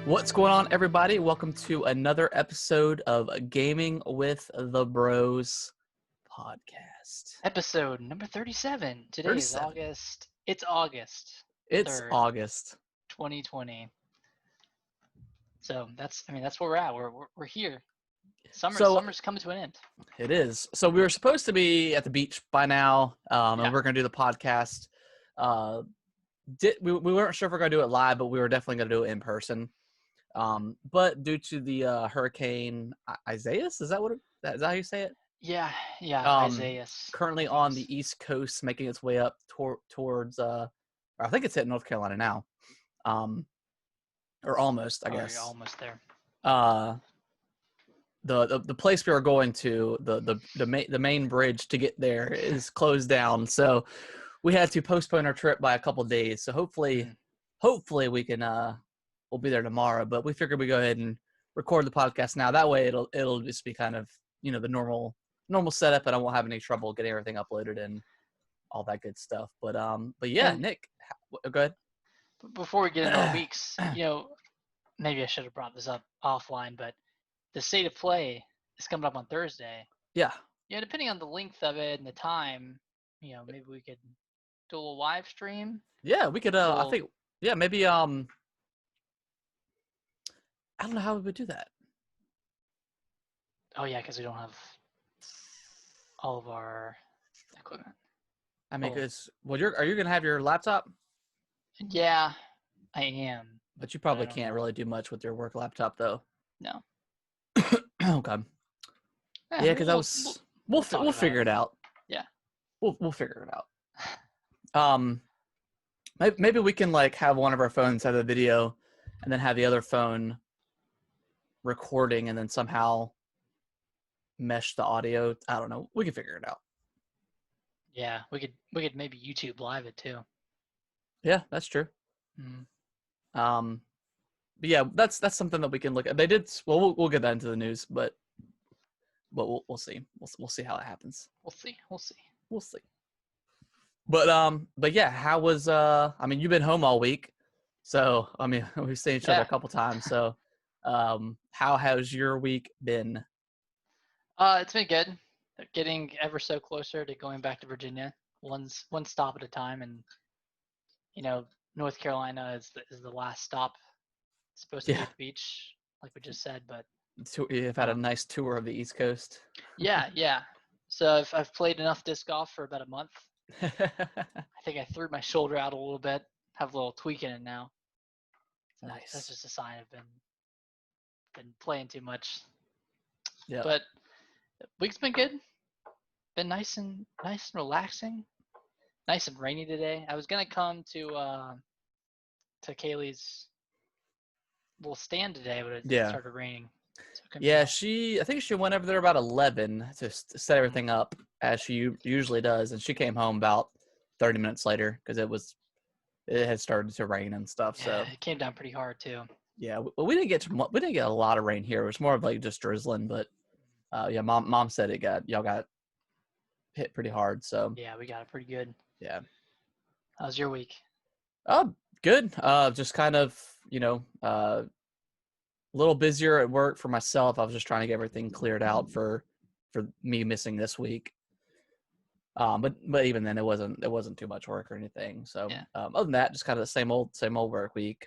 What's going on, everybody? Welcome to another episode of Gaming with the Bros podcast. Episode number 37. Today 37. is August. It's August It's 3rd, August. 2020. So that's where we're at. We're here. So- Summer's coming to an end. It is. So we were supposed to be at the beach by now, and Yeah. we're going to do the podcast. We weren't sure if we're going to do it live, but we were definitely going to do it in person. But due to the Hurricane Isaias, is that how you say it? Yeah, Um, Isaias. Currently on the East Coast, making its way up towards, or I think it's hit North Carolina now, or almost, I guess. You're almost there. The place we were going to, the main bridge to get there is closed down, so we had to postpone our trip by a couple days. So hopefully we can we'll be there tomorrow. But we figured we go ahead and record the podcast now. That way it'll just be kind of the normal setup, and I won't have any trouble getting everything uploaded and all that good stuff. But yeah, And- Nick, go ahead. Before we get into our weeks, maybe I should have brought this up offline, but the state of play is coming up on Thursday. Yeah. Yeah, depending on the length of it and the time, maybe we could do a little live stream. Yeah, we could. I Well- think. Yeah, maybe. I don't know how we would do that. Oh yeah, because we don't have all of our equipment. I mean, Oh. because are you gonna have your laptop? Yeah, I am. But you probably don't can't know. really do much with your work laptop, though. No. Okay. Yeah, because we'll talk figure about it out. Yeah. We'll figure it out. Maybe we can have one of our phones have a video, and then have the other phone recording, and then somehow mesh the audio. I don't know. We can figure it out. Yeah, we could maybe YouTube live it too. Yeah, that's true. Mm. But yeah, that's something that we can look at. They did well. We'll get that into the news, but we'll see. We'll see how it happens. We'll see. But yeah, how was I mean, you've been home all week, so I mean, we've seen each other a couple times. So, how has your week been? It's been good. Getting ever so closer to going back to Virginia, one stop at a time, and North Carolina is the last stop. It's supposed to be at the beach, like we just said, but You've had a nice tour of the East Coast. yeah. So I've played enough disc golf for about a month. I think I threw my shoulder out a little bit. Have a little tweak in it now. Nice. That's just a sign I've been playing too much. Yeah. But the week's been good. Been nice and relaxing. Nice and rainy today. I was gonna come to Kaylee's little stand today, but it started raining. So I couldn't Yeah, come. I think she went over there about 11 to set everything up, as she usually does, and she came home about 30 minutes later because it had started to rain and stuff. Yeah, So it came down pretty hard too. yeah, well, we didn't get a lot of rain here. It was more of just drizzling, but yeah, mom said y'all got hit pretty hard. So Yeah, we got it pretty good. yeah. How's your week? Good. Just kind of a little busier at work for myself. I was just trying to get everything cleared out for me missing this week. But even then, it wasn't too much work or anything. So Yeah. Other than that, just kind of the same old work week.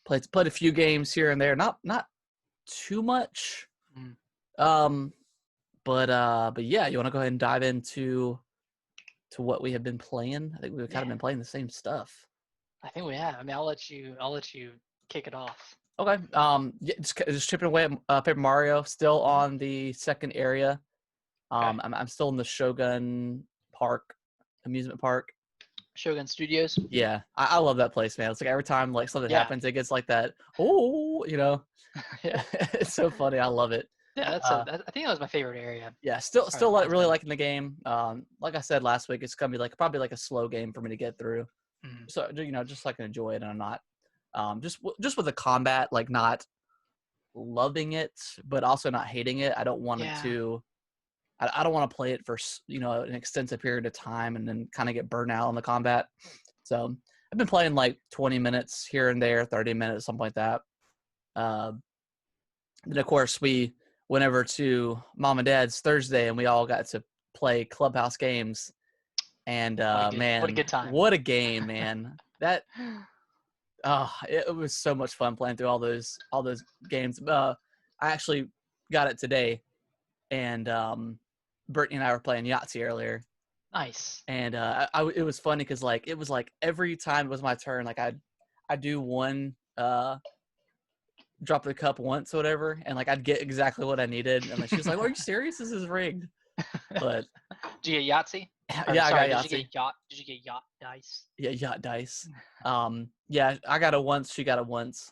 Played a few games here and there, not too much. But yeah, you want to go ahead and dive into what we have been playing? I think we've kind of been playing the same stuff. I think we have. I mean, I'll let you kick it off. Okay. Yeah, just chipping away at Paper Mario. Still on the second area. Okay. I'm still in the Shogun Park, amusement park. Shogun Studios. Yeah, I love that place, man. It's like every time something happens, it gets like that. Oh, Yeah. It's so funny. I love it. Yeah, I think that was my favorite area. Yeah, still really liking the game. Like I said last week, it's gonna be probably like a slow game for me to get through. So just so I can enjoy it, and I'm not just with the combat, not loving it, but also not hating it. I don't want it to. I don't want to play it for an extensive period of time and then kind of get burnt out on the combat. So I've been playing like 20 minutes here and there, 30 minutes, something like that. Then of course we went over to Mom and Dad's Thursday, and we all got to play Clubhouse games. And what a man, good time. what a game, man! It was so much fun playing through all those games. I actually got it today, and Brittany and I were playing Yahtzee earlier. Nice. And it was funny because like it was like every time it was my turn, like I'd do one drop the cup once or whatever, and like I'd get exactly what I needed, and then she was like, "Are you serious? This is rigged." But did you get Yahtzee? yeah, sorry, I got did Yahtzee. Did you get yacht dice? Yeah, yacht dice. Yeah, I got it once. She got it once.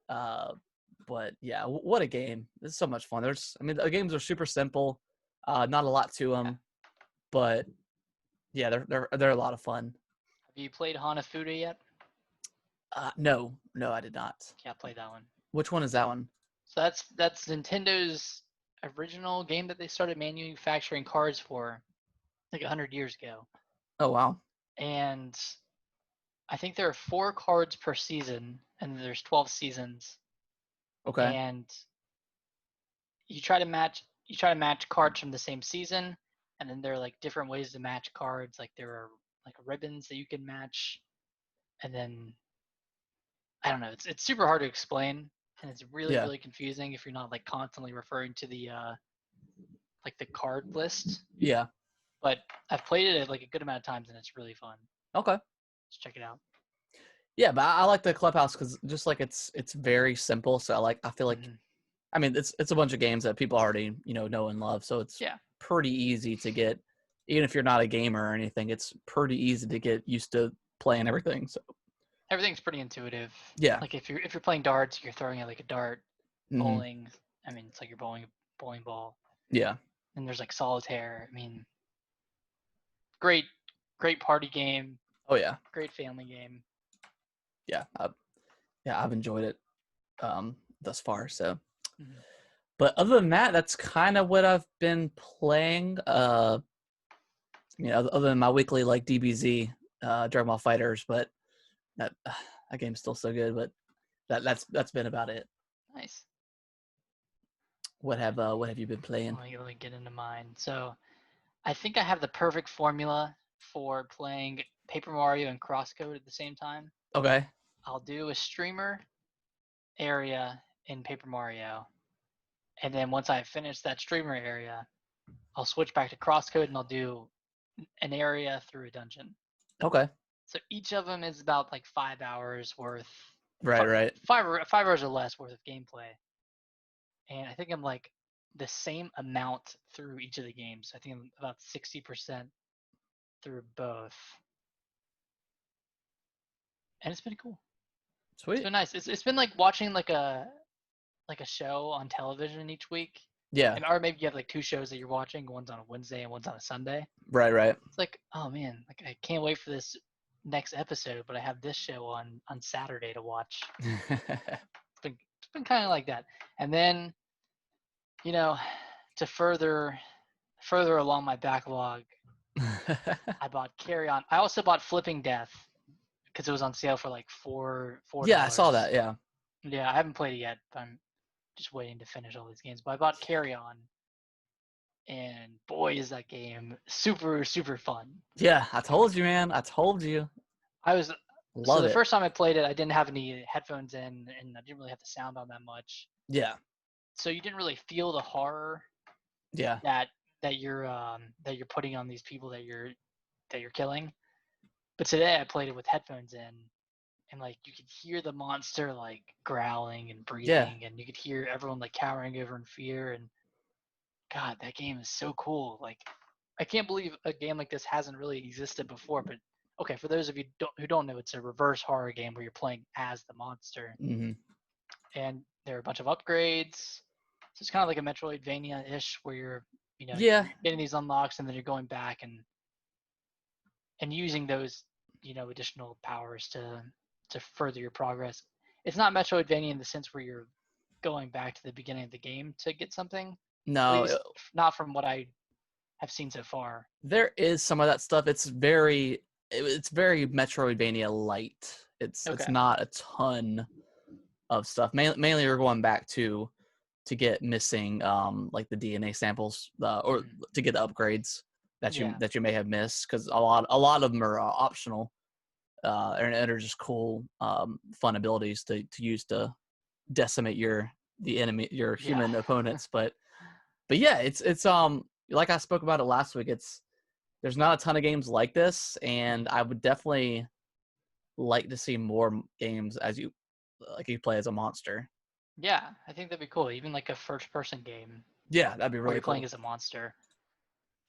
But yeah, what a game! This is so much fun. The games are super simple. Not a lot to them, but yeah, they're a lot of fun. Have you played Hanafuda yet? No, I did not. Can't play that one. Which one is that one? So that's Nintendo's original game that they started manufacturing cards for like 100 years ago. Oh wow! And I think there are 4 cards per season, and there's 12 seasons. Okay. And you try to match cards from the same season, and then there are like different ways to match cards. Like there are like ribbons that you can match, and then I don't know. It's super hard to explain, and it's really confusing if you're not like constantly referring to the like the card list. Yeah. But I've played it like a good amount of times, and it's really fun. Okay. Just check it out. Yeah, but I like the Clubhouse because just like it's very simple. So I feel like, I mean, it's a bunch of games that people already know and love. So it's pretty easy to get, even if you're not a gamer or anything. It's pretty easy to get used to playing everything. So everything's pretty intuitive. Yeah. Like if you're playing darts, you're throwing it like a dart. Bowling, I mean, it's like you're bowling a bowling ball. Yeah. And there's like solitaire. I mean, great party game. Oh yeah. Great family game. Yeah. I've enjoyed it thus far. So, but other than that, that's kind of what I've been playing. Other than my weekly like DBZ, Dragon Ball Fighters, but that game's still so good. But that's been about it. Nice. What have you been playing? Let me get into mine. So, I think I have the perfect formula for playing Paper Mario and Crosscode at the same time. Okay. I'll do a streamer area in Paper Mario, and then once I finish that streamer area, I'll switch back to Crosscode and I'll do an area through a dungeon. Okay. So each of them is about like 5 hours worth. Right. 5 hours or less worth of gameplay. And I think I'm like the same amount through each of the games. I think I'm about 60% through both. And it's been cool. Sweet. It's been nice. It's been like watching like a show on television each week. Yeah. Or maybe you have like 2 shows that you're watching. One's on a Wednesday and one's on a Sunday. Right. It's like, oh man, like I can't wait for this next episode, but I have this show on Saturday to watch. It's been kind of like that. And then, to further along my backlog, I bought Carrion. I also bought Flipping Death because it was on sale for like $4. Yeah, I saw that. Yeah. Yeah, I haven't played it yet, but I'm just waiting to finish all these games. But I bought Carrion, and boy, is that game super, super fun. Yeah, I told you, man. I told you. So the first time I played it, I didn't have any headphones in, and I didn't really have the sound on that much. Yeah. So you didn't really feel the horror. Yeah. That you're putting on these people that you're killing. But today I played it with headphones in, and like you could hear the monster like growling and breathing, and you could hear everyone like cowering over in fear. And God, that game is so cool. Like, I can't believe a game like this hasn't really existed before. But okay, for those of you who don't know, it's a reverse horror game where you're playing as the monster, and there are a bunch of upgrades. So it's kind of like a Metroidvania-ish, where you're getting these unlocks, and then you're going back and using those additional powers to further your progress. It's not Metroidvania in the sense where you're going back to the beginning of the game to get something. No, at least not from what I have seen so far. There is some of that stuff. It's very it's very Metroidvania light. It's not a ton of stuff. Mainly you're going back to get missing like the DNA samples or to get the upgrades that you may have missed, because a lot of them are optional and are just cool fun abilities to use to decimate your human opponents. But yeah, it's like I spoke about it last week. There's not a ton of games like this, and I would definitely like to see more games as you play as a monster. Yeah, I think that'd be cool. Even like a first-person game Yeah, that'd be where really you're cool. playing as a monster.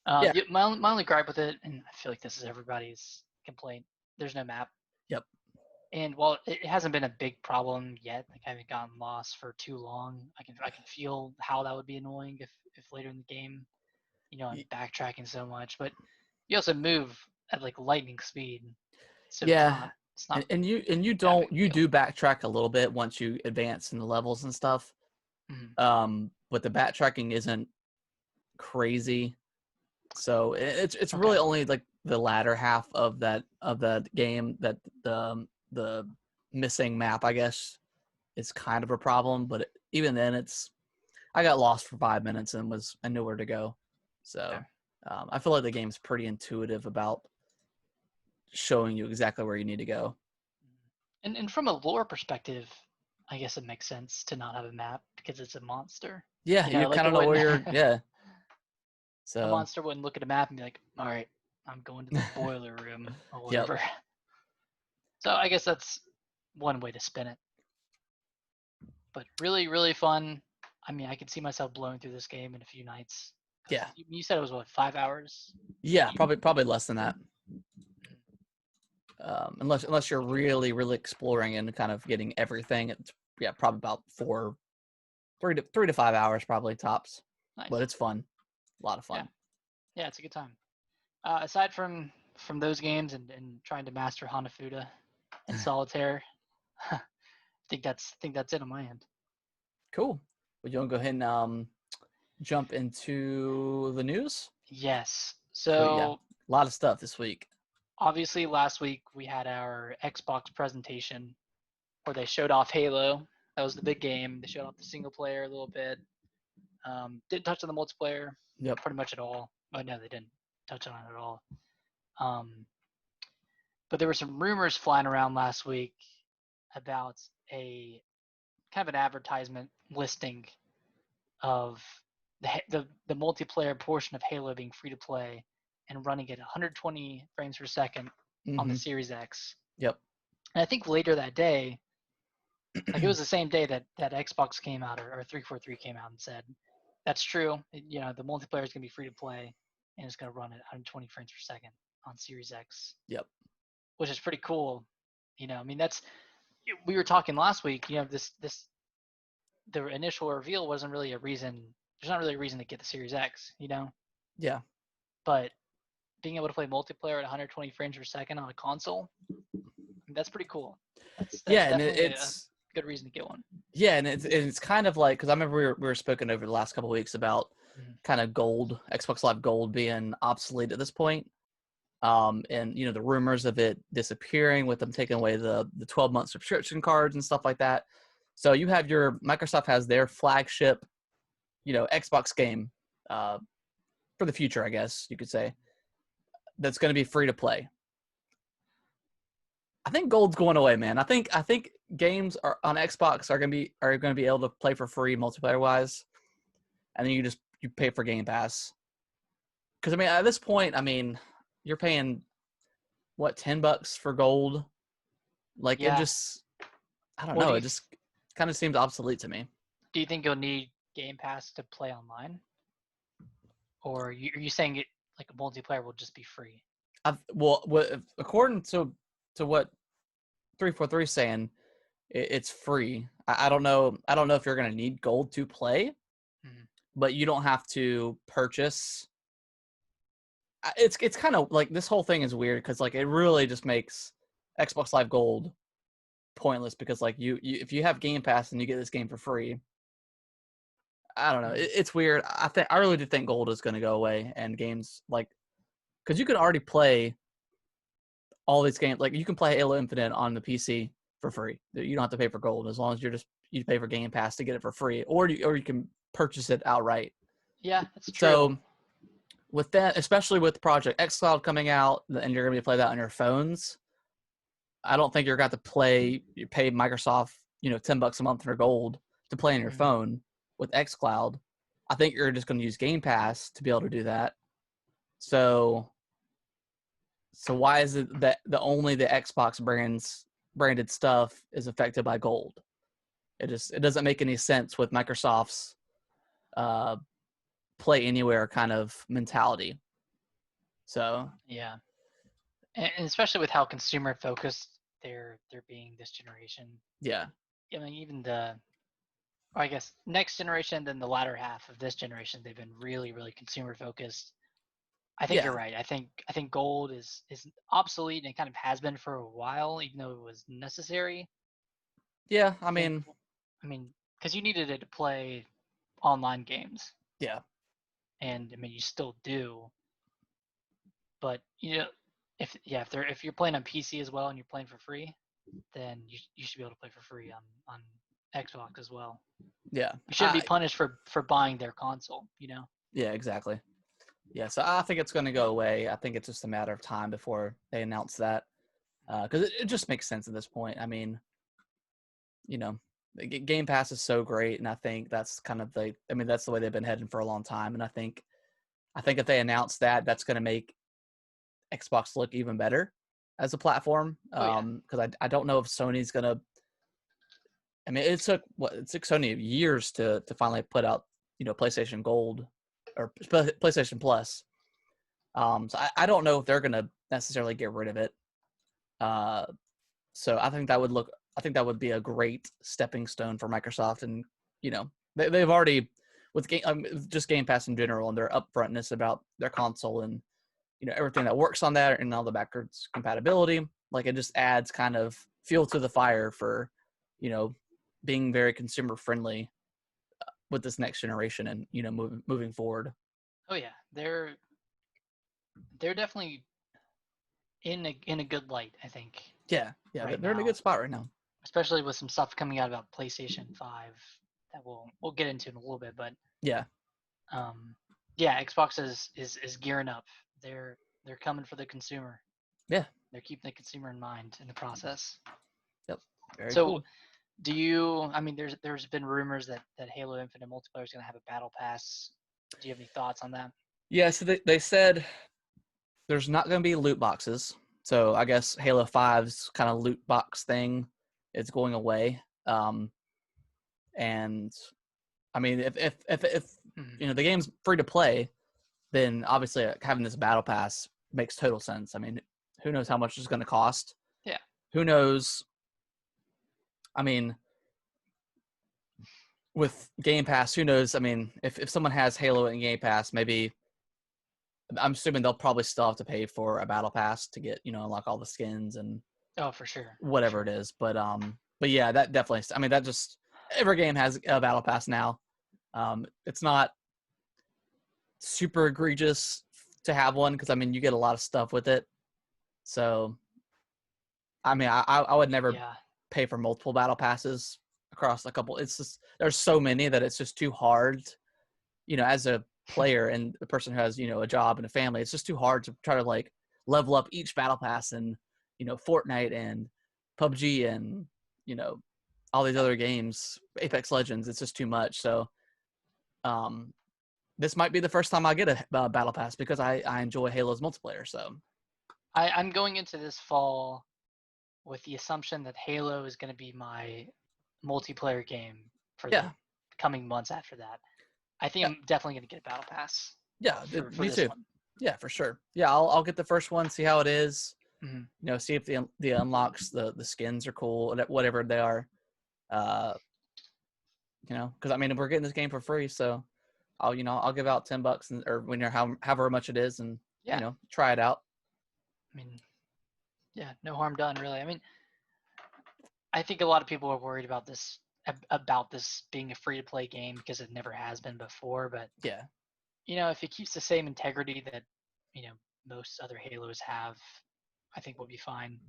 Yeah. My only gripe with it, and I feel like this is everybody's complaint, there's no map. Yep. And while it hasn't been a big problem yet, like I haven't gotten lost for too long, I can feel how that would be annoying if later in the game, I'm backtracking so much. But you also move at like lightning speed, so Yeah. it's not. And you do backtrack a little bit once you advance in the levels and stuff. But the backtracking isn't crazy. So it's really only like the latter half of that game that the missing map, I guess, is kind of a problem. But even then, I got lost for 5 minutes and I knew where to go. So I feel like the game's pretty intuitive about showing you exactly where you need to go. And from a lore perspective, I guess it makes sense to not have a map because it's a monster. Yeah, you kind of know where you're. Yeah. So a monster wouldn't look at a map and be like, "All right, I'm going to the boiler room or whatever." Yep. So I guess that's one way to spin it. But really, really fun. I mean, I could see myself blowing through this game in a few nights. Yeah. You said it was what, 5 hours? Yeah, probably less than that. Unless you're really, really exploring and kind of getting everything, it's probably about 3 to 5 hours probably tops. Nice. But it's fun, a lot of fun. Yeah, it's a good time. Aside from those games and trying to master Hanafuda and Solitaire, I think that's it on my end. Cool. Would you want to go ahead and jump into the news? Yes. So a lot of stuff this week. Obviously, last week we had our Xbox presentation where they showed off Halo. That was the big game. They showed off the single player a little bit. Didn't touch on the multiplayer. Yep. Pretty much at all. Oh no, they didn't touch on it at all. But there were some rumors flying around last week about a kind of an advertisement listing of the multiplayer portion of Halo being free to play and running at 120 frames per second on the Series X. Yep. And I think later that day, like it was the same day that Xbox came out or 343 came out and said, that's true. The multiplayer is going to be free to play and it's going to run at 120 frames per second on Series X. Yep. Which is pretty cool. I mean, we were talking last week, the initial reveal wasn't really a reason. There's not really a reason to get the Series X, Yeah. But being able to play multiplayer at 120 frames per second on a console, that's pretty cool. That's and definitely it's a good reason to get one. Yeah, and it's kind of like, because I remember we were spoken over the last couple of weeks about kind of Xbox Live Gold being obsolete at this point. And the rumors of it disappearing with them taking away the 12-month subscription cards and stuff like that. So Microsoft has their flagship, Xbox game for the future, I guess you could say, that's going to be free to play. I think Gold's going away, man. I think games are on Xbox are going to be able to play for free multiplayer wise, and then you pay for Game Pass. Because I mean, at this point, you're paying what, $10 for Gold? Like it just, I don't know. It just kind of seems obsolete to me. Do you think you'll need Game Pass to play online, or are you saying it like a multiplayer will just be free? According to what 343 is saying, it's free. I don't know if you're going to need Gold to play, but you don't have to purchase. It's kind of like, this whole thing is weird because like it really just makes Xbox Live Gold pointless, because like you if you have Game Pass and you get this game for free, I don't know. It's weird. I really do think Gold is going to go away, and games like, because you can already play all these games. Like you can play Halo Infinite on the PC for free. You don't have to pay for gold as long as you pay for Game Pass to get it for free, or you can purchase it outright. Yeah, that's true. So with that, especially with Project xCloud coming out, and you're gonna be able to play that on your phones, I don't think you're going to pay Microsoft, $10 a month for gold to play on your phone with xCloud. I think you're just going to use Game Pass to be able to do that. So why is it that only the Xbox branded stuff is affected by gold? It doesn't make any sense with Microsoft's play anywhere kind of mentality. So yeah, and especially with how consumer focused they're being this generation. Yeah. I mean, even I guess next generation, then the latter half of this generation, they've been really, really consumer focused. I think you're right. I think gold is obsolete and it kind of has been for a while, even though it was necessary. Yeah, I mean, because you needed it to play online games. Yeah. And I mean, you still do. But if you're playing on PC as well and you're playing for free, then you should be able to play for free on Xbox as well. Yeah. You shouldn't be punished for buying their console, Yeah, exactly. Yeah, so I think it's going to go away. I think it's just a matter of time before they announce that. Because it just makes sense at this point. I mean, Game Pass is so great, and I think that's kind of that's the way they've been heading for a long time. And I think if they announce that, that's going to make Xbox look even better as a platform. Because I don't know if Sony's going to. I mean, it took Sony years to finally put out PlayStation Gold or PlayStation Plus. So I don't know if they're going to necessarily get rid of it. So I think that would be a great stepping stone for Microsoft, and they've already with just Game Pass in general and their upfrontness about their console and everything that works on that and all the backwards compatibility. Like it just adds kind of fuel to the fire for being very consumer friendly with this next generation and moving forward. Oh yeah, they're definitely in a good light, I think. Yeah, they're in a good spot right now. Especially with some stuff coming out about PlayStation 5 that we'll get into in a little bit, but yeah, Xbox is gearing up. They're coming for the consumer. Yeah, they're keeping the consumer in mind in the process. Yep. Very so cool. Do you? I mean, there's been rumors that Halo Infinite multiplayer is going to have a battle pass. Do you have any thoughts on that? Yeah, so they said there's not going to be loot boxes. So I guess Halo 5's kind of loot box thing is going away. And I mean, if the game's free to play, then obviously having this battle pass makes total sense. I mean, who knows how much it's going to cost? Yeah. Who knows? I mean, with Game Pass, who knows? I mean, if someone has Halo in Game Pass, maybe I'm assuming they'll probably still have to pay for a battle pass to get, unlock all the skins and for sure. Whatever it is. But yeah, that definitely, I mean, that just every game has a battle pass now. It's not super egregious to have one because I mean you get a lot of stuff with it. So I mean I would never pay for multiple battle passes across a couple. It's just there's so many that it's just too hard, as a player and the person who has a job and a family. It's just too hard to try to like level up each battle pass and Fortnite and PUBG and all these other games, Apex Legends. It's just too much. So this might be the first time I get a battle pass because I enjoy Halo's multiplayer. So I'm going into this fall with the assumption that Halo is going to be my multiplayer game for the coming months after that. I think I'm definitely going to get a battle pass. Yeah, for me this too. one. Yeah, for sure. Yeah, I'll get the first one, see how it is. Mm-hmm. See if the unlocks, the skins are cool, whatever they are. Because I mean we're getting this game for free, so I'll give out $10 or however much it is, and try it out. I mean, no harm done, really. I mean, I think a lot of people are worried about this being a free to play game because it never has been before. But if it keeps the same integrity that most other Halos have, I think we'll be fine.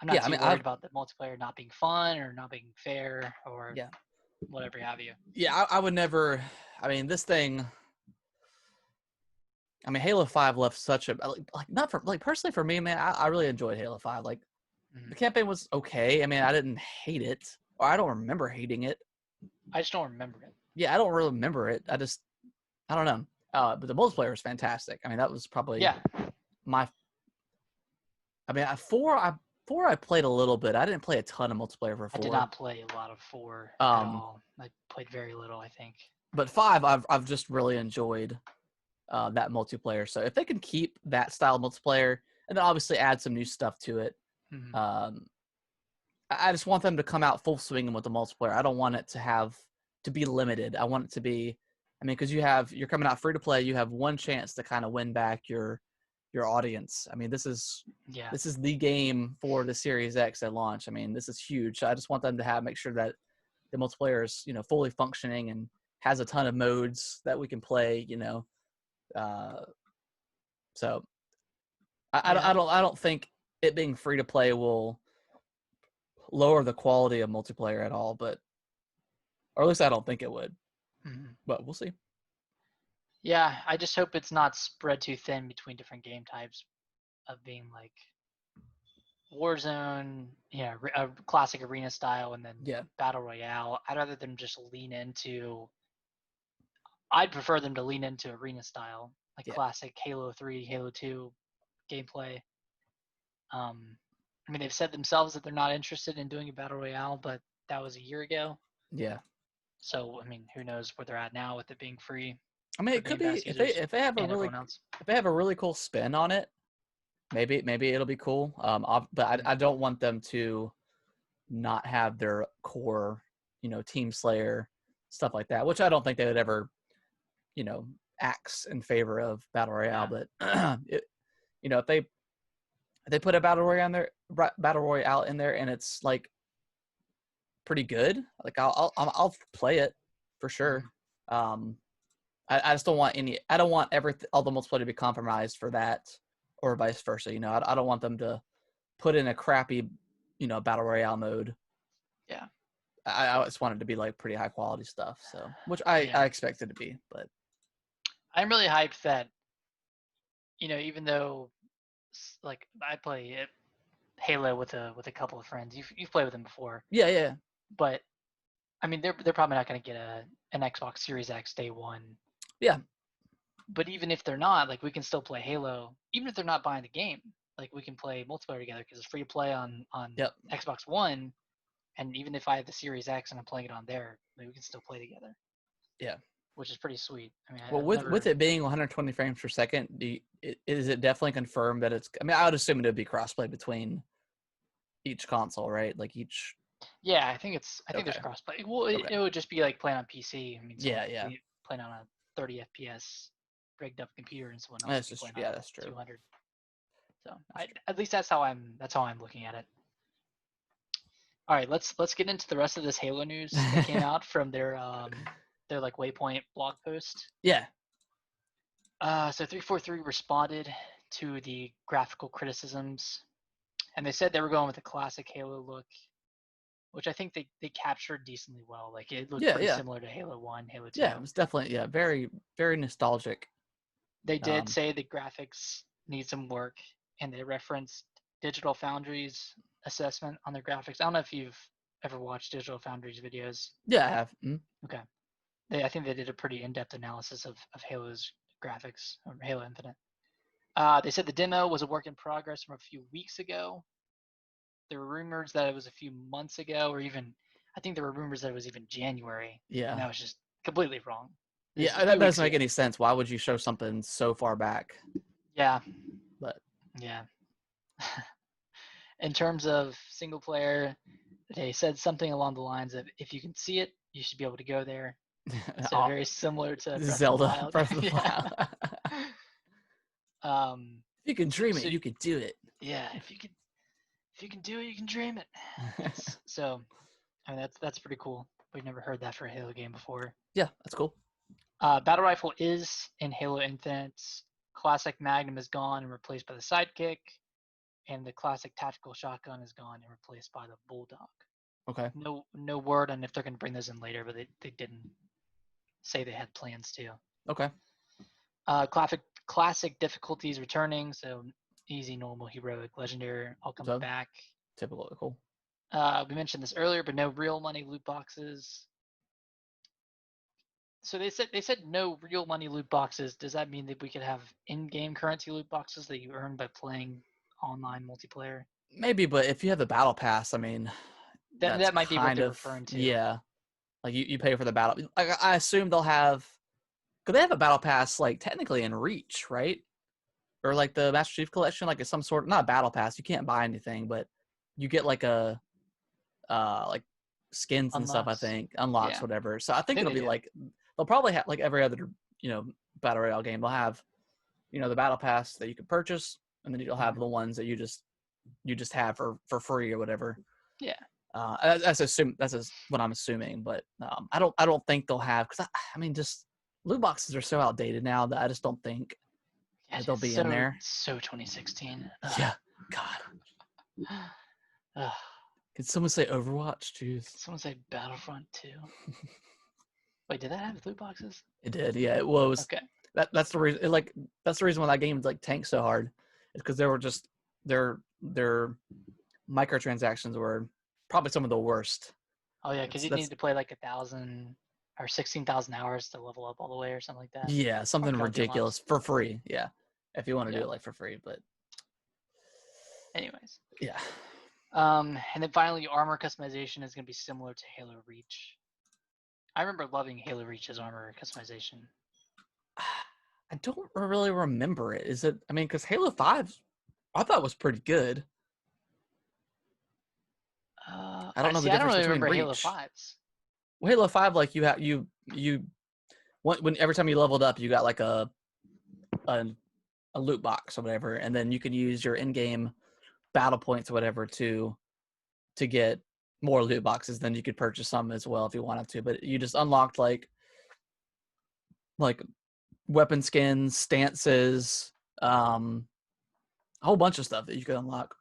I'm not Yeah, I too mean, worried about the multiplayer not being fun or not being fair or yeah, whatever have you. yeah. I would never. I mean, this thing. I mean, Halo 5 left such a like not for like personally for me, man. I really enjoyed Halo 5. Like the campaign was okay. I mean, I didn't hate it, or I don't remember hating it. I just don't remember it. Yeah, I don't really remember it. I don't know. But the multiplayer was fantastic. I mean, that was probably my. I mean, four I played a little bit. I didn't play a ton of multiplayer for 4. I did not play a lot of 4 at all. I played very little, I think. But 5, I've just really enjoyed that multiplayer. So if they can keep that style of multiplayer and then obviously add some new stuff to it, I just want them to come out full swinging with the multiplayer. I don't want it to be limited. I want it to be, I mean, because you're coming out free to play, you have one chance to kind of win back your audience. I mean, this is the game for the Series X at launch. I mean, this is huge. I just want them to make sure that the multiplayer is, fully functioning and has a ton of modes that we can play, so I don't think it being free to play will lower the quality of multiplayer at all, or at least I don't think it would. But we'll see. Yeah, I just hope it's not spread too thin between different game types of being like Warzone, a classic arena style, and then Battle Royale. I'd rather them just I'd prefer them to lean into arena style, like classic Halo 3, Halo 2 gameplay. I mean, they've said themselves that they're not interested in doing a Battle Royale, but that was a year ago. Yeah. So, I mean, who knows where they're at now with it being free. I mean, it could be if they have a really cool spin on it, maybe it'll be cool. But I don't want them to not have their core, Team Slayer stuff like that, which I don't think they would ever, axe in favor of Battle Royale. But if they put a Battle Royale in there and it's like pretty good, like I'll play it for sure. I just don't want I don't want all the multiplayer to be compromised for that, or vice versa. I don't want them to put in a crappy, Battle Royale mode. Yeah. I just want it to be like pretty high quality stuff. So, which I expect it to be, but I'm really hyped that, even though like I play Halo with a couple of friends. You've played with them before. Yeah. But I mean, they're probably not going to get an Xbox Series X day one. Yeah. But even if they're not, like, we can still play Halo. Even if they're not buying the game, like, we can play multiplayer together because it's free to play on Xbox One. And even if I have the Series X and I'm playing it on there, we can still play together. Yeah. Which is pretty sweet. I mean, well, with it being 120 frames per second, is it definitely confirmed that it's? I mean, I would assume it would be crossplay between each console, right? Like each. Yeah, I think there's crossplay. Well, it would just be like playing on PC. I mean, playing on a 30 FPS rigged up computer and someone else that's true. 200. So at least that's how I'm looking at it. All right, let's get into the rest of this Halo news that came out from their like Waypoint blog post. Yeah. So 343 responded to the graphical criticisms, and they said they were going with a classic Halo look, which I think they captured decently well. Like it looked pretty similar to Halo 1, Halo 2. Yeah, it was definitely very, very nostalgic. They did say the graphics need some work, and they referenced Digital Foundry's assessment on their graphics. I don't know if you've ever watched Digital Foundry's videos. Yeah, I have. Okay. I think they did a pretty in-depth analysis of Halo's graphics, or Halo Infinite. They said the demo was a work in progress from a few weeks ago. There were rumors that it was a few months ago, or even, I think there were rumors that it was even January. Yeah. And that was just completely wrong. That doesn't make any sense. Why would you show something so far back? Yeah. But. Yeah. In terms of single player, they said something along the lines of, if you can see it, you should be able to go there. So very similar to Zelda Breath of the Wild. If you can dream it, you can do it. Yeah, if you can do it, you can dream it. So, I mean, that's pretty cool. We've never heard that for a Halo game before. Yeah, that's cool. Battle Rifle is in Halo Infinite. Classic Magnum is gone and replaced by the Sidekick. and the classic tactical shotgun is gone and replaced by the Bulldog. Okay. No word on if they're going to bring those in later, but they didn't say they had plans to. Okay. Classic difficulties returning, so easy, normal, heroic, legendary, all comes So, back. typical. Cool. We mentioned this earlier, but no real money loot boxes. So they said no real money loot boxes. Does that mean that we could have in-game currency loot boxes that you earn by playing online multiplayer? Maybe, but if you have the battle pass, I mean, that's That might be what kind they're of referring to. yeah. Like you pay for the battle. I assume they'll have, because they have a battle pass like technically in Reach, right? Or like the Master Chief Collection, like it's some sort, not a battle pass. You can't buy anything, but you get like a like skins and stuff. I Unlocks. think unlocks, Yeah. whatever. So I think think it'll they be do. like they'll probably have like every other battle royale game. They'll have the battle pass that you can purchase, and then you'll have the ones that you just have for free or whatever. Yeah. That's what I'm assuming, but I don't think they'll have, because I mean, just loot boxes are so outdated now that I just don't think Yeah, that they'll be in there. So 2016. Yeah, God. Ugh. Can someone say Overwatch? Jeez. Someone say Battlefront 2. Wait, did that have loot boxes? It did, yeah. It was. Okay. That's the reason. That's the reason why that game like tanked so hard, is because they were just their microtransactions were probably some of the worst. Oh yeah, because you need to play like 1,000 or 16,000 hours to level up all the way or something like that. Yeah, something Or the ridiculous for free. Yeah, if you want to do Yeah. it like for free, but Anyways. yeah. And then finally, armor customization is going to be similar to Halo Reach. I remember loving Halo Reach's armor customization. I don't really remember it. Is it? I mean, because Halo 5, I thought was pretty good. I don't know the I don't difference really between remember Reach. Halo 5's. Well, Halo 5, like you when every time you leveled up, you got like a loot box or whatever, and then you can use your in-game battle points or whatever to get more loot boxes. Then you could purchase some as well if you wanted to, but you just unlocked like weapon skins, stances, a whole bunch of stuff that you could unlock.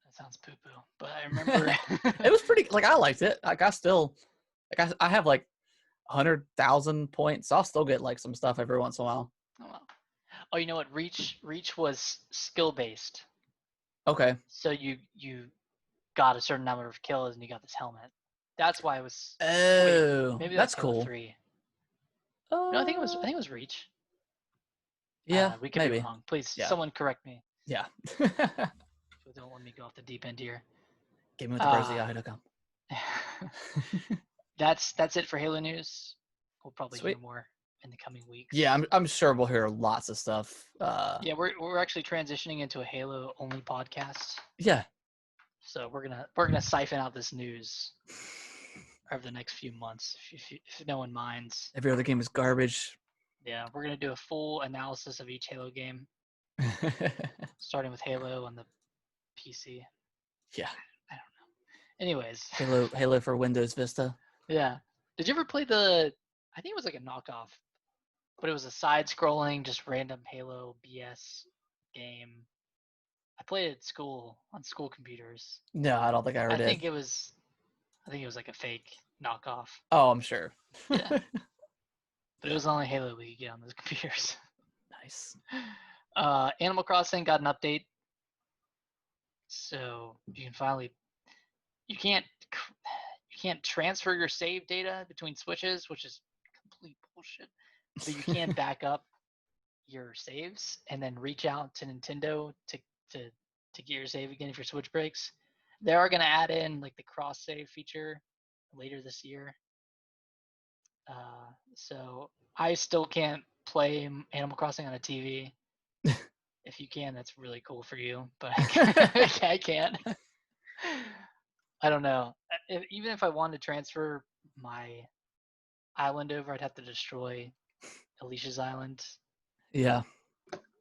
That sounds poo-poo, but I remember It was pretty, like, I liked it. Like, I still, like, I have like 100,000 points. So I'll still get like some stuff every once in a while. Oh, wow. Oh, you know what? Reach was skill based. Okay. So you got a certain number of kills and you got this helmet. That's why it was. Oh, Maybe that's that's Halo cool. 3. No, I think it was Reach. Yeah, We could maybe. be wrong. Please, Yeah. someone correct me. Yeah. So don't let me go off the deep end here. Give me with the bros at yahoo.com. That's it for Halo news. We'll probably Sweet. hear more in the coming weeks. Yeah, I'm sure we'll hear lots of stuff. Yeah, we're actually transitioning into a Halo only podcast. Yeah. So we're gonna siphon out this news over the next few months, if no one minds. Every other game is garbage. Yeah, we're gonna do a full analysis of each Halo game, starting with Halo on the PC. Yeah. I don't know. Anyways. Halo for Windows Vista. Yeah. Did you ever play I think it was like a knockoff, but it was a side-scrolling, just random Halo BS game. I played it at school on school computers. No, I don't think I ever did. I think it was like a fake knockoff. Oh, I'm sure. Yeah. But it was only Halo we could get on those computers. Nice. Animal Crossing got an update, so you can finally you can't transfer your save data between switches, which is complete bullshit. But you can back up your saves and then reach out to Nintendo to get your save again if your switch breaks. They are going to add in like the cross save feature later this year. So I still can't play Animal Crossing on a TV. If you can, that's really cool for you, but I can't. I don't know. Even if I wanted to transfer my island over, I'd have to destroy Alicia's island. Yeah.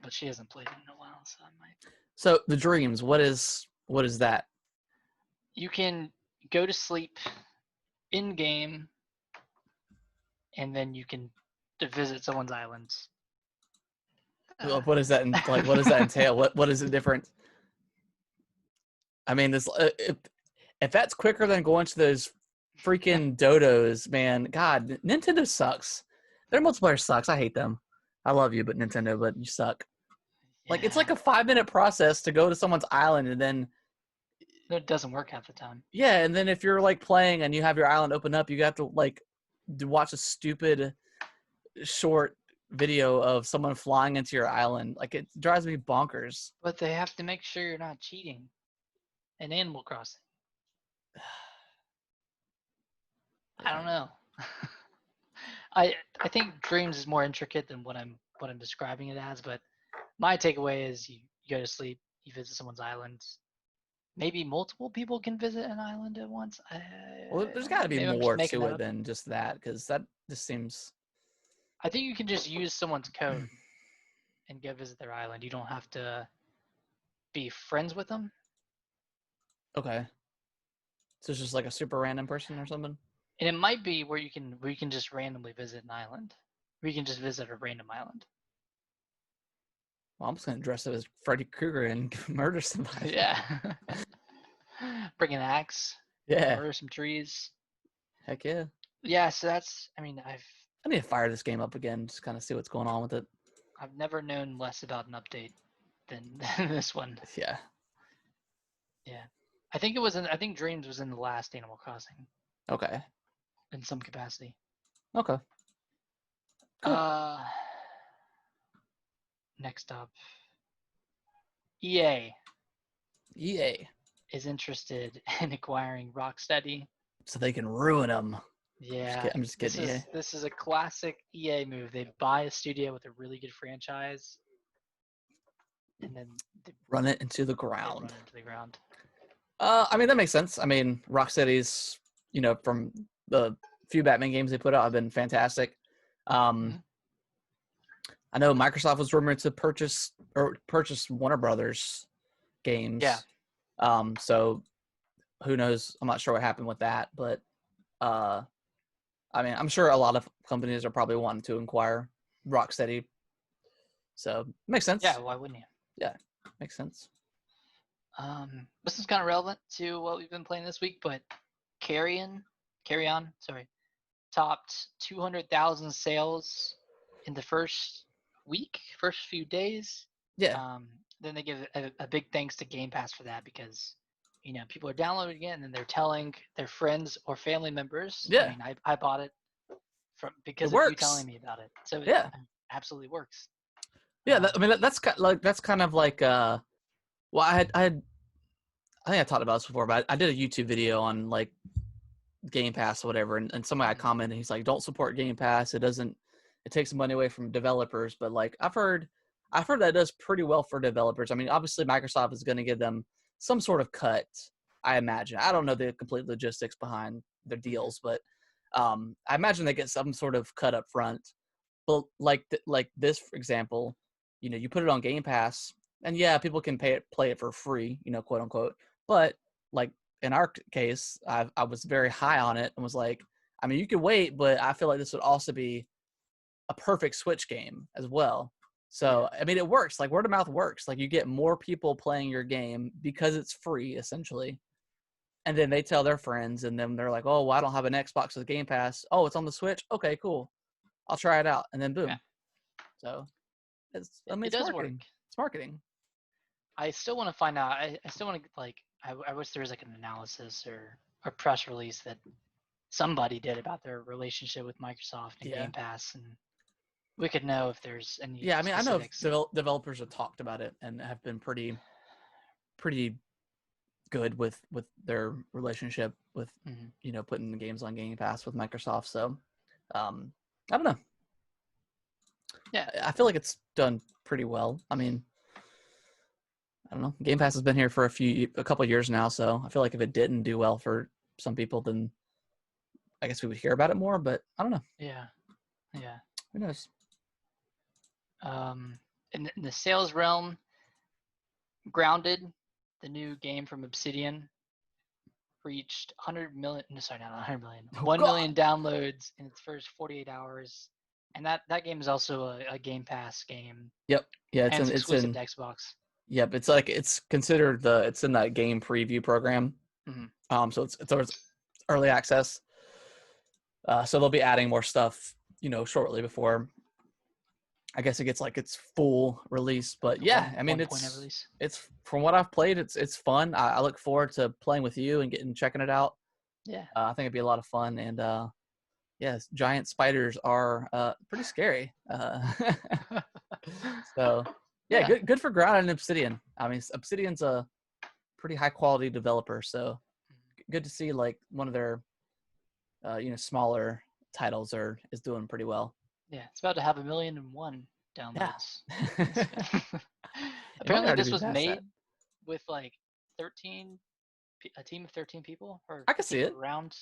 But she hasn't played it in a while, so I might. So the dreams, what is that? You can go to sleep in game, and then you can visit someone's islands. What is that? Like, what does that entail? What is the difference? I mean, this if that's quicker than going to those freaking dodos, man, God, Nintendo sucks. Their multiplayer sucks. I hate them. I love you, but Nintendo, but you suck. Like, it's like a 5-minute process to go to someone's island, and then it doesn't work half the time. yeah, and then if you're like playing and you have your island open up, you have to like to watch a stupid short video of someone flying into your island. Like, it drives me bonkers. But they have to make sure you're not cheating in Animal Crossing. I don't know. I think Dreams is more intricate than what I'm describing it as, but my takeaway is you go to sleep, you visit someone's island. Maybe multiple people can visit an island at once. Well, there's got to be maybe more to it than just that, because that just seems. I think you can just use someone's code and go visit their island. You don't have to be friends with them. Okay. So it's just like a super random person or something? And it might be where you can just randomly visit an island. Where you can just visit a random island. Well, I'm just going to dress up as Freddy Krueger and murder somebody. Yeah. Bring an axe. Yeah. Murder some trees. Heck yeah. Yeah, so that's, I mean, I need to fire this game up again, just kind of see what's going on with it. I've never known less about an update than this one. Yeah. Yeah. I think Dreams was in the last Animal Crossing. Okay. In some capacity. Okay. Cool. Next up, EA. EA is interested in acquiring Rocksteady. So they can ruin them. Yeah. I'm just kidding. This is a classic EA move. They buy a studio with a really good franchise, and then they run it into the ground. I mean, that makes sense. I mean, Rocksteady's, from the few Batman games they put out have been fantastic. I know Microsoft was rumored to purchase Warner Brothers games. Yeah. So who knows? I'm not sure what happened with that, but I mean, I'm sure a lot of companies are probably wanting to acquire Rocksteady. So makes sense. Yeah, why wouldn't you? Yeah, makes sense. This is kind of relevant to what we've been playing this week, but Carrion, topped 200,000 sales in the first few days. Yeah. Then they give a big thanks to Game Pass for that because, people are downloading it and then they're telling their friends or family members. Yeah. I mean, I bought it because of you telling me about it. So yeah, it absolutely works. Yeah, that's kind of like well, I think I talked about this before, but I did a YouTube video on like Game Pass or whatever, and somebody had commented, he's like, "Don't support Game Pass. It takes money away from developers." But like I've heard that it does pretty well for developers. I mean, obviously Microsoft is going to give them some sort of cut, I imagine. I don't know the complete logistics behind their deals, but I imagine they get some sort of cut up front. But like this, for example, you put it on Game Pass, and yeah, people can play it for free, quote unquote. But like in our case, I was very high on it and was like, I mean, you could wait, but I feel like this would also be a perfect Switch game as well. So, I mean, it works. Like, word of mouth works. Like, you get more people playing your game because it's free, essentially. And then they tell their friends, and then they're like, oh, well, I don't have an Xbox with Game Pass. Oh, it's on the Switch? Okay, cool. I'll try it out. And then boom. Yeah. So, it does work. It's marketing. I still want to find out. I still want to, like, I wish there was, like, an analysis or a press release that somebody did about their relationship with Microsoft and Game Pass, and we could know if there's any. Yeah, I mean, specifics. I know developers have talked about it and have been pretty good with their relationship with putting the games on Game Pass with Microsoft. So I don't know. Yeah, I feel like it's done pretty well. I mean, I don't know. Game Pass has been here for a couple of years now, so I feel like if it didn't do well for some people, then I guess we would hear about it more. But I don't know. Yeah. Who knows? In the sales realm, Grounded, the new game from Obsidian, reached 100 million. No, sorry, not 100 million. 1 million downloads in its first 48 hours. And that game is also a Game Pass game. Yep. Yeah, And it's exclusive to Xbox. Yep, it's considered it's in that game preview program. Mm-hmm. So it's early access. So they'll be adding more stuff, shortly before I guess it gets like its full release. But yeah, I mean it's from what I've played, it's fun. I look forward to playing with you and checking it out. Yeah. I think it'd be a lot of fun, and yes, giant spiders are pretty scary. So yeah, good for Ground and Obsidian. I mean, Obsidian's a pretty high quality developer, so good to see like one of their smaller titles is doing pretty well. Yeah, it's about to have 1,000,001 downloads. Yeah. Apparently, this was made with like a team of 13 people, or I can see it. Around.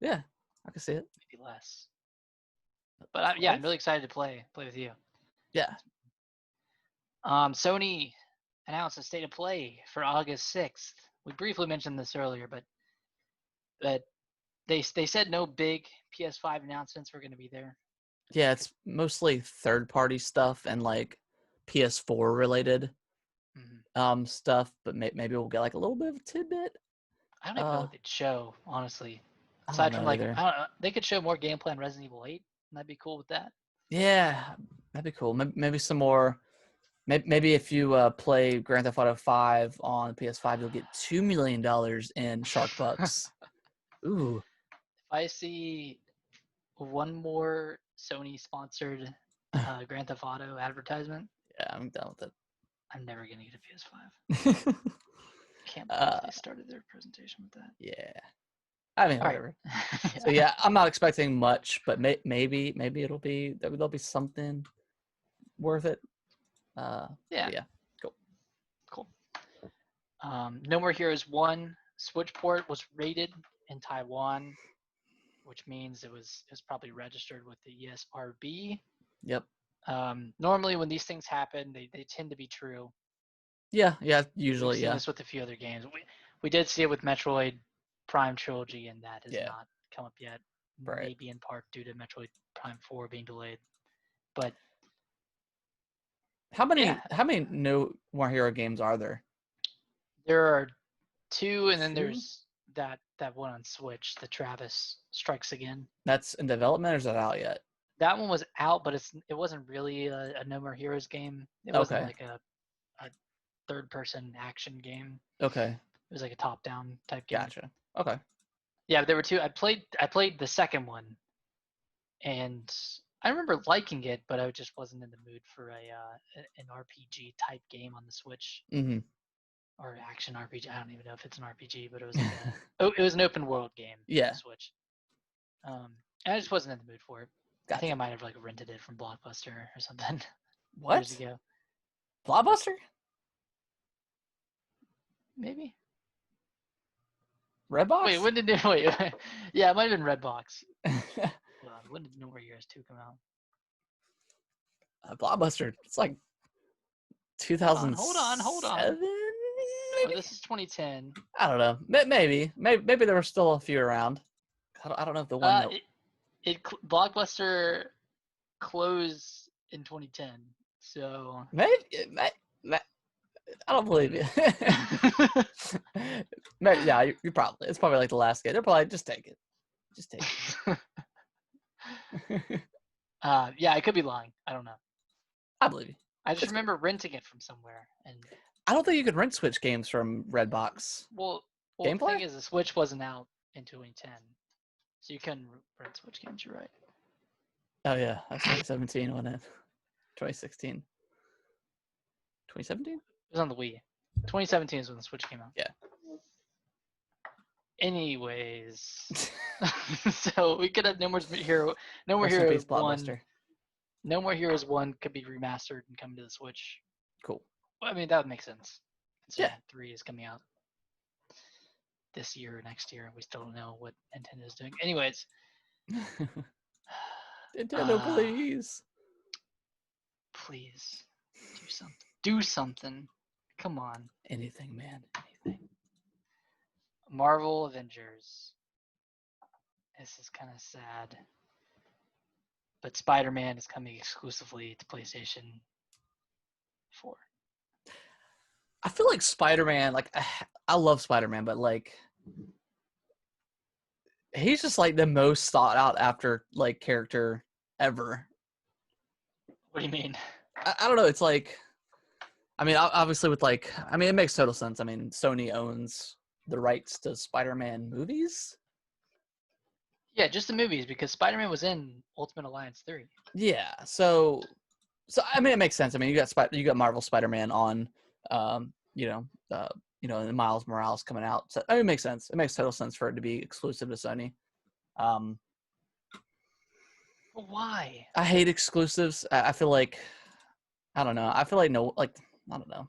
Yeah, I can see it. Maybe less. But I'm really excited to play with you. Yeah. Sony announced a state of play for August 6th. We briefly mentioned this earlier, but they said no big PS5 announcements were going to be there. Yeah, it's mostly third-party stuff and like PS4 related stuff, but maybe we'll get like a little bit of a tidbit. I don't even know what they'd show, honestly. Aside from like, I don't know, they could show more gameplay on Resident Evil 8, and I'd be cool with that. Yeah, that'd be cool. Maybe some more. Maybe if you play Grand Theft Auto 5 on PS5, you'll get $2 million in Shark Bucks. Ooh. If I see one more Sony-sponsored Grand Theft Auto advertisement, yeah, I'm done with it. I'm never gonna get a PS5. Can't believe they started their presentation with that. Yeah. I mean, whatever. Right. So yeah, I'm not expecting much, but maybe there'll be something worth it. Yeah. Cool. No More Heroes 1 Switch port was rated in Taiwan, which means it was probably registered with the ESRB. Yep. Normally when these things happen, they tend to be true. Yeah, usually. We've seen this with a few other games. We did see it with Metroid Prime Trilogy, and that has not come up yet. Right. Maybe in part due to Metroid Prime 4 being delayed. But how many No More Hero games are there? There are 2, and then there's that one on Switch, the Travis Strikes Again. That's in development, or is that out yet? That one was out, but it wasn't really a No More Heroes game. It wasn't like a third-person action game. Okay. It was like a top-down type game. Gotcha. Okay. Yeah, there were 2. I played the second one, and I remember liking it, but I just wasn't in the mood for an RPG type game on the Switch. Mm-hmm. Or action RPG. I don't even know if it's an RPG, but it was it was an open world game. Yeah. On the Switch. And I just wasn't in the mood for it. Gotcha. I think I might have like rented it from Blockbuster or something. What? Years ago. Blockbuster? Maybe. Redbox? Wait, when did yeah, it might have been Redbox. When did No More Heroes 2 come out? Blockbuster. It's like 2007. Hold on. Oh, this is 2010. I don't know. Maybe there were still a few around. I don't know if the one Blockbuster closed in 2010. So maybe I don't believe you. Maybe, yeah, it's probably like the last game. They're probably just take it. Yeah, I could be lying. I don't know. I believe you. I just remember renting it from somewhere, and I don't think you could rent Switch games from Redbox. Well, Gameplay? The thing is, the Switch wasn't out in 2010, so you couldn't rent Switch games. You're right. Oh yeah, that's 2017, wasn't it? 2016. 2017? It was on the Wii. 2017 is when the Switch came out. Yeah. Anyways, so we could have No More Heroes 1. No More Heroes 1 could be remastered and come to the Switch. Cool. Well, I mean, that would make sense. Yeah. 3 is coming out this year or next year. We still don't know what Nintendo is doing. Anyways. Nintendo, please. Please. Do something. Come on. Anything, man. Anything. Marvel Avengers. This is kind of sad. but Spider-Man is coming exclusively to PlayStation 4. I feel like Spider-Man, like I love Spider-Man, but like he's just like the most thought out after like character ever. What do you mean? I don't know. It's like, I mean, obviously with like, I mean, it makes total sense. I mean, Sony owns the rights to Spider-Man movies. Yeah, just the movies, because Spider-Man was in Ultimate Alliance 3. Yeah. So I mean, it makes sense. I mean, you got Marvel Spider-Man on, um, you know, and Miles Morales coming out. So I mean, it makes sense. It makes total sense for it to be exclusive to Sony. But why? I hate exclusives. I feel like, I don't know. I feel like I don't know.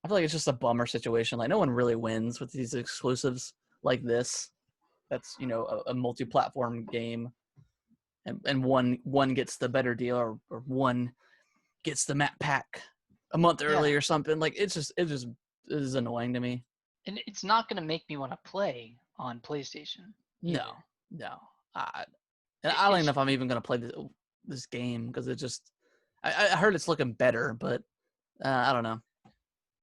I feel like it's just a bummer situation. Like no one really wins with these exclusives like this. That's a multi-platform game, and one gets the better deal, or one gets the map pack a month early or something. Like it is annoying to me. And it's not going to make me want to play on PlayStation. No, either. no. And I don't even know if I'm even gonna play this game because it just. I heard it's looking better, but I don't know.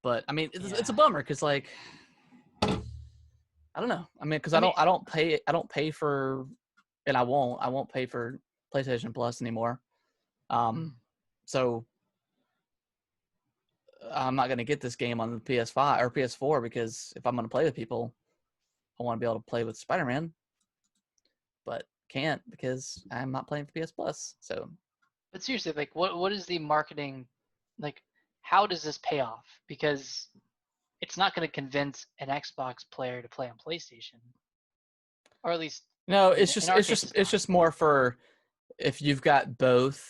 But I mean, it's a bummer because like I don't know. I mean, because I don't pay for, and I won't pay for PlayStation Plus anymore. So I'm not gonna get this game on the PS5 or PS4 because if I'm gonna play with people, I want to be able to play with Spider-Man, but can't because I'm not playing for PS Plus. So. But seriously, like, what is the marketing, like, how does this pay off? Because it's not going to convince an Xbox player to play on PlayStation, or at least No, in our case, it's just more for if you've got both,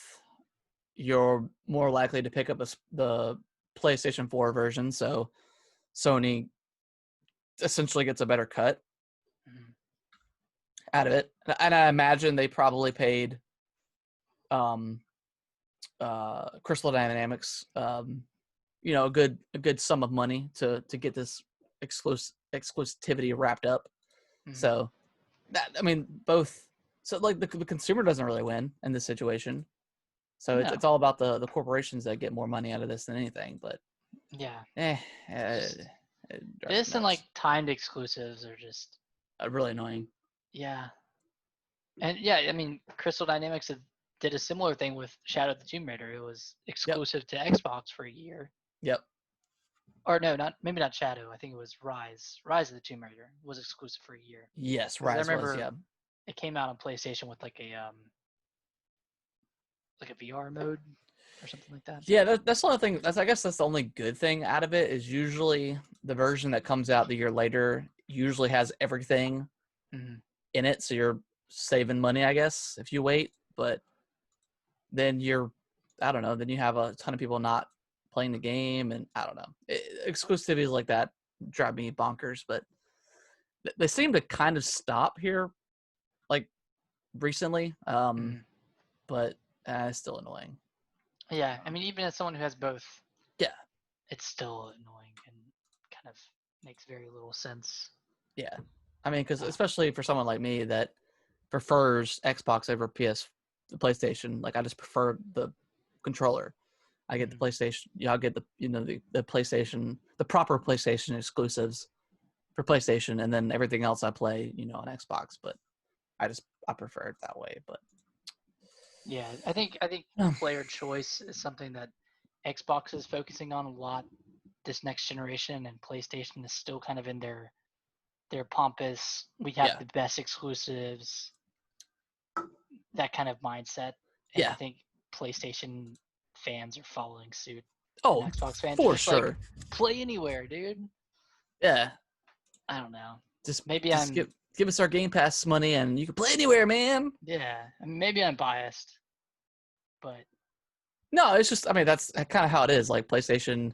you're more likely to pick up the PlayStation 4 version. So Sony essentially gets a better cut out of it, and I imagine they probably paid Crystal Dynamics a good sum of money to get this exclusivity wrapped up. So that, I mean, both. So like the consumer doesn't really win in this situation. So it's all about the corporations that get more money out of this than anything. But this and like timed exclusives are just really annoying. Yeah, and I mean, Crystal Dynamics did a similar thing with Shadow of the Tomb Raider. It was exclusive to Xbox for a year. Yep. Or no, maybe not Shadow. I think it was Rise. Rise of the Tomb Raider was exclusive for a year. Yes, Rise was. Yeah. It came out on PlayStation with like a VR mode or something like that. Yeah, that's the only thing. I guess that's the only good thing out of it is usually the version that comes out the year later usually has everything in it, so you're saving money, I guess, if you wait. But then I don't know. Then you have a ton of people not playing the game, and I don't know. Exclusivities like that drive me bonkers, but they seem to kind of stop here, like recently. But it's still annoying. Yeah, I mean, even as someone who has both, it's still annoying and kind of makes very little sense. Yeah, I mean, because especially for someone like me that prefers Xbox over the PlayStation, like I just prefer the controller. I get the PlayStation. I'll get the PlayStation, the proper PlayStation exclusives for PlayStation, and then everything else I play, on Xbox. But I prefer it that way. But yeah, I think player choice is something that Xbox is focusing on a lot this next generation, and PlayStation is still kind of in their pompous, we have the best exclusives, that kind of mindset. And I think PlayStation fans are following suit. Oh, Xbox fans for are just sure. Like, play anywhere, dude. Yeah. I don't know. Just maybe give us our Game Pass money and you can play anywhere, man. Yeah. I mean, maybe I'm biased, but no, it's just, I mean, that's kind of how it is. Like PlayStation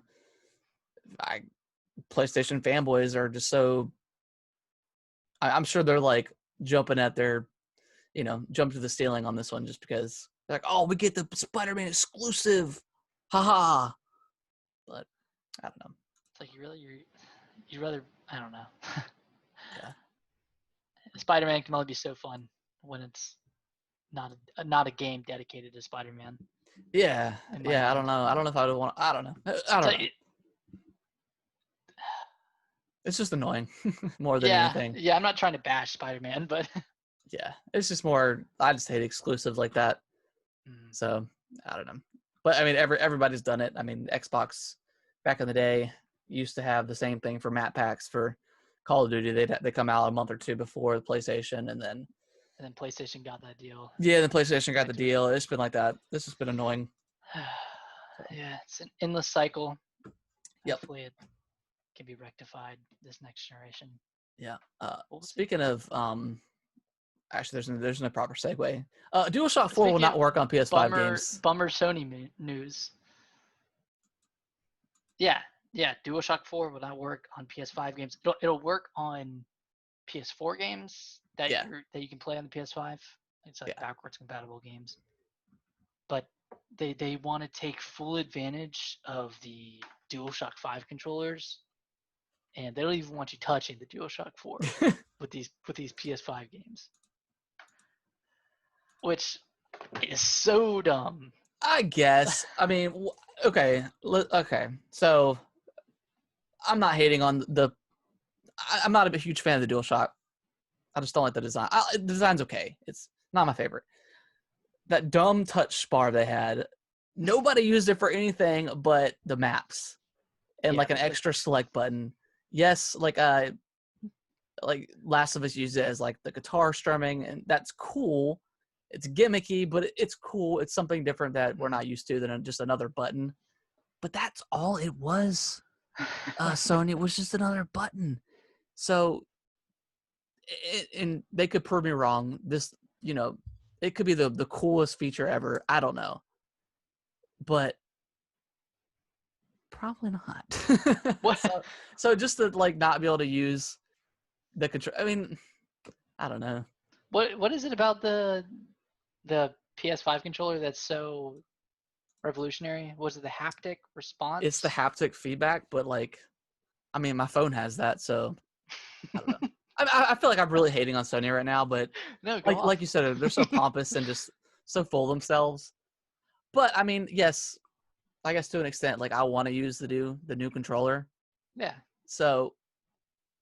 fanboys are just so. I'm sure they're like jumping at their, jump to the ceiling on this one just because they're like, oh, we get the Spider-Man exclusive, haha. But I don't know. It's like you rather I don't know. Yeah. Spider-Man can only be so fun when it's not a game dedicated to Spider-Man. Yeah, in my I mind. don't know. I don't know if I would want. I don't know. I don't know. It's just annoying more than anything. Yeah, I'm not trying to bash Spider-Man, but Yeah, it's just more. I just hate exclusives like that. So I don't know. But I mean, everybody's done it. I mean, Xbox back in the day used to have the same thing for map packs for Call of Duty. They come out a month or two before the PlayStation, and then PlayStation got that deal. Yeah, the PlayStation got the deal. It's been like that. This has been annoying. Yeah, it's an endless cycle. Yep. Hopefully it can be rectified this next generation. Yeah. Speaking of, actually, there's no proper segue. DualShock 4 will not work on PS5 games. Bummer Sony news. Yeah, DualShock 4 will not work on PS5 games. It'll work on PS4 games that you can play on the PS5. It's like backwards compatible games. But they want to take full advantage of the DualShock 5 controllers, and they don't even want you touching the DualShock 4 with these PS5 games, which is so dumb. I guess. I mean, okay. So I'm not hating on I'm not a huge fan of the DualShock. I just don't like the design. The design's okay. It's not my favorite. That dumb touch bar they had, nobody used it for anything but the maps and like an extra select button. Yes, like Last of Us used it as like the guitar strumming, and that's cool. It's gimmicky, but it's cool. It's something different that we're not used to than just another button. But that's all it was. Sony, it was just another button. So, and they could prove me wrong. This, it could be the coolest feature ever. I don't know. But probably not. What? So just to like not be able to use the control. I mean, I don't know. What is it about the PS5 controller that's so revolutionary? Was it the haptic response? It's the haptic feedback, but like, I mean, my phone has that, so I don't know. I feel like I'm really hating on Sony right now, but no, like you said, they're so pompous and just so full of themselves. But I mean, yes, I guess to an extent, like I want to use the new controller. Yeah. So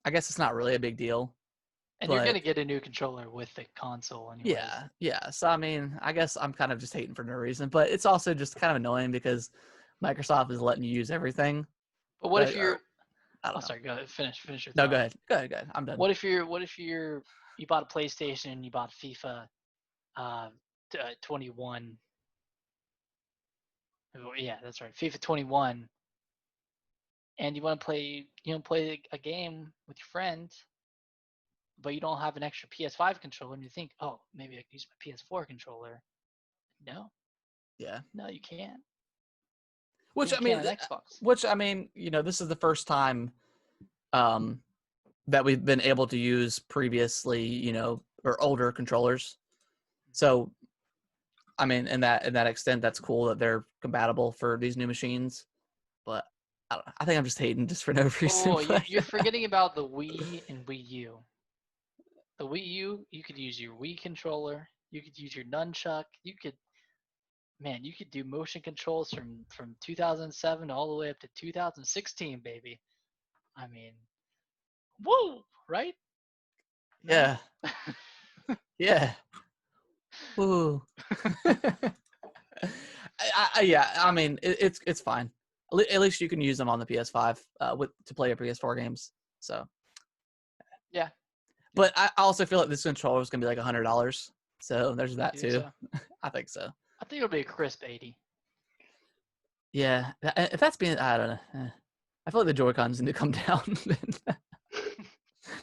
I guess it's not really a big deal. And you're gonna get a new controller with the console anyways. Yeah. So I mean, I guess I'm kind of just hating for no reason, but it's also just kind of annoying because Microsoft is letting you use everything. But what if you're? I don't know. Sorry. Go ahead. Finish your thought. No, go ahead. I'm done. What if you bought a PlayStation, you bought FIFA 21? Yeah, that's right. FIFA 21. And you want to play a game with your friend, but you don't have an extra PS5 controller, and you think, oh, maybe I can use my PS4 controller. No. Yeah. No, you can't. Which I mean, this is the first time that we've been able to use previously, or older controllers. So, I mean, in that extent, that's cool that they're compatible for these new machines. But I don't know. I think I'm just hating just for no reason. Oh, you're forgetting about the Wii and Wii U. The Wii U, you could use your Wii controller. You could use your nunchuck. You could do motion controls from 2007 all the way up to 2016, baby. I mean, woo, right? Yeah. Yeah. Woo. I mean, it's fine. At least you can use them on the PS5 to play your PS4 games. So. Yeah. But I also feel like this controller is gonna be like $100. So there's that too. So? I think so. I think it'll be a crisp 80. Yeah, if that's being, I don't know. I feel like the Joy-Cons need to come down.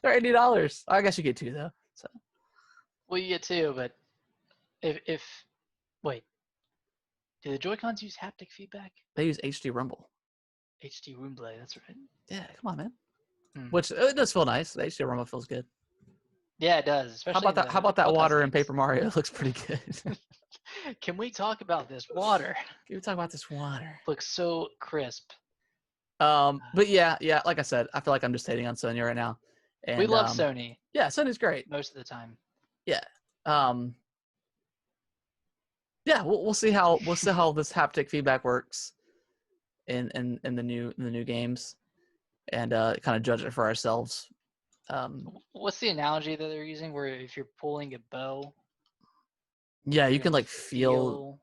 They're $80. I guess you get two though. So. Well, you get two, but if wait, do the Joy-Cons use haptic feedback? They use HD Rumble. HD Rumble, that's right. Yeah, come on, man. Which it does feel nice. The HD Rumble feels good. Yeah, it does. Especially how about that water in Paper Mario? It looks pretty good. Can we talk about this water? Can we talk about this water? Looks so crisp. But yeah, like I said, I feel like I'm just hating on Sony right now. And, we love Sony. Yeah, Sony's great most of the time. Yeah. Yeah, we'll see how this haptic feedback works in the new games, and kind of judge it for ourselves. What's the analogy that they're using? Where if you're pulling a bow, yeah, you you're can gonna like feel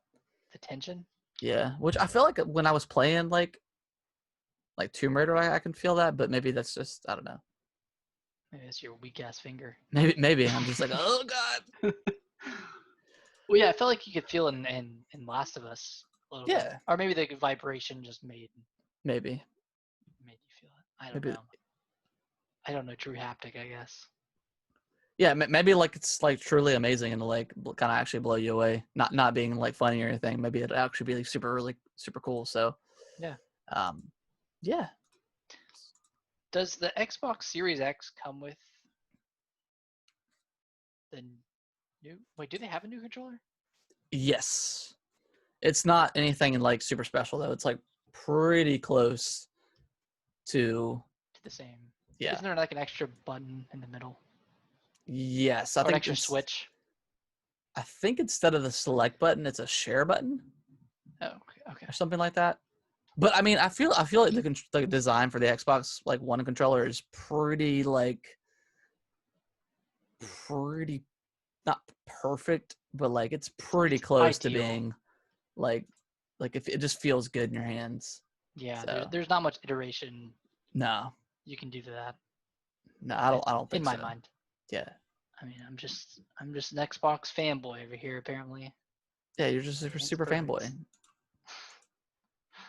the tension. yeah, which I feel like when I was playing like Tomb Raider, I can feel that, but maybe that's just I don't know. Maybe it's your weak ass finger. Maybe I'm just like, oh god. Well, yeah, I felt like you could feel in Last of Us a little bit, Yeah, or maybe the vibration just made maybe you feel it. I don't know. I don't know true haptic, I guess. yeah, maybe like it's like truly amazing and like kind of actually blow you away. Not being like funny or anything. Maybe it'd actually be like super cool. So Yeah. Yeah. Does the Xbox Series X come with the new? Wait, do they have a new controller? Yes. It's not anything like super special though. It's like pretty close to The same. yeah. Isn't there like an extra button in the middle? Yes, Or an extra switch? I think instead of the select button, it's a share button. Oh, okay. Or something like that. But I mean, I feel like the design for the Xbox like One controller is pretty not perfect, but like it's pretty close to being like if it just feels good in your hands. Yeah, So. there's not much iteration. No. You can do that. No, I don't think in my so. mind. Yeah. I mean, I'm just an Xbox fanboy over here, apparently. Yeah, you're just a super fanboy.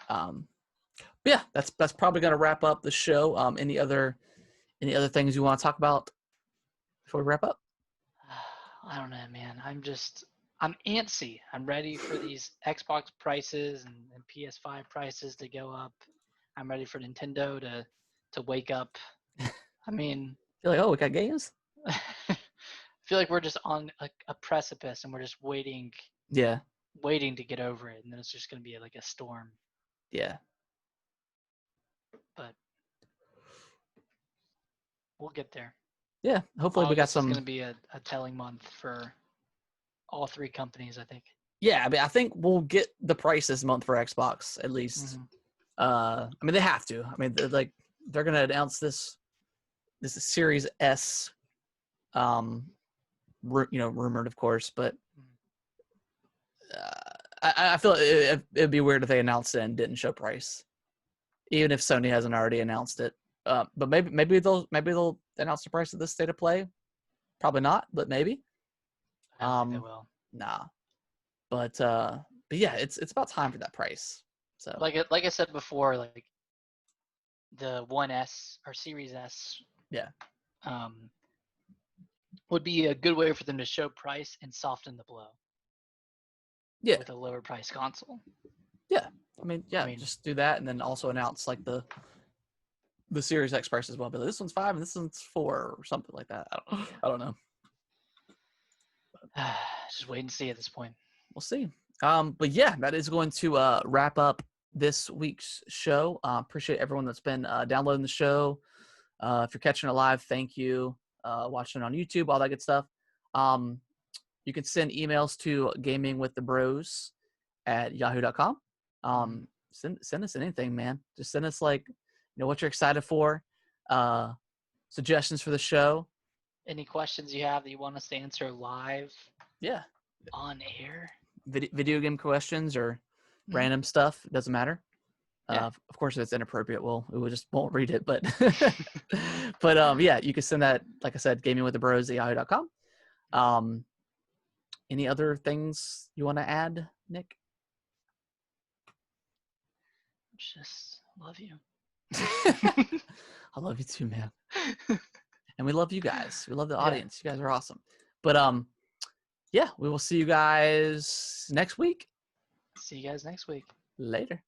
But yeah, that's probably gonna wrap up the show. Any other things you want to talk about before we wrap up? I don't know, man. I'm antsy. I'm ready for these Xbox prices and PS5 prices to go up. I'm ready for Nintendo to wake up. I mean, You're like, oh, we got games? I feel like we're just on a precipice and we're just waiting Yeah. to get over it, and then it's just gonna be like a storm. Yeah. But we'll get there. Yeah. Hopefully we got some. August is gonna be a telling month for all three companies, I think. Yeah, I mean, I think we'll get the price this month for Xbox at least. I mean, they have to. I mean, they're gonna announce this is Series S, rumored, of course, but I feel it'd be weird if they announced it and didn't show price, even if Sony hasn't already announced it. But maybe they'll announce the price of this state of play. Probably not, but maybe. I don't think they will. Nah, but yeah, it's about time for that price. So like I said before, like the 1S or Series S, yeah, would be a good way for them to show price and soften the blow. Yeah, with a lower price console. Yeah, I mean, just do that, and then also announce like the Series X price as well. Be like, this one's $5 and this one's $4 or something like that. I don't know. Just wait and see at this point. We'll see. But yeah, that is going to wrap up this week's show. Appreciate everyone that's been downloading the show. If you're catching it live, thank you. Watching it on YouTube, all that good stuff. You can send emails to gamingwiththebros@yahoo.com. Send us anything, man. Just send us like, what you're excited for, suggestions for the show. Any questions you have that you want us to answer live? Yeah. On air. Video game questions or random stuff. It doesn't matter. Yeah. Of course, if it's inappropriate, we just won't read it. But but yeah, you can send that, like I said, gamingwiththebros@yahoo.com. Any other things you want to add, Nick? Just love you. I love you too, man. And we love you guys. We love the audience. You guys are awesome. But yeah, we will see you guys next week. See you guys next week. Later.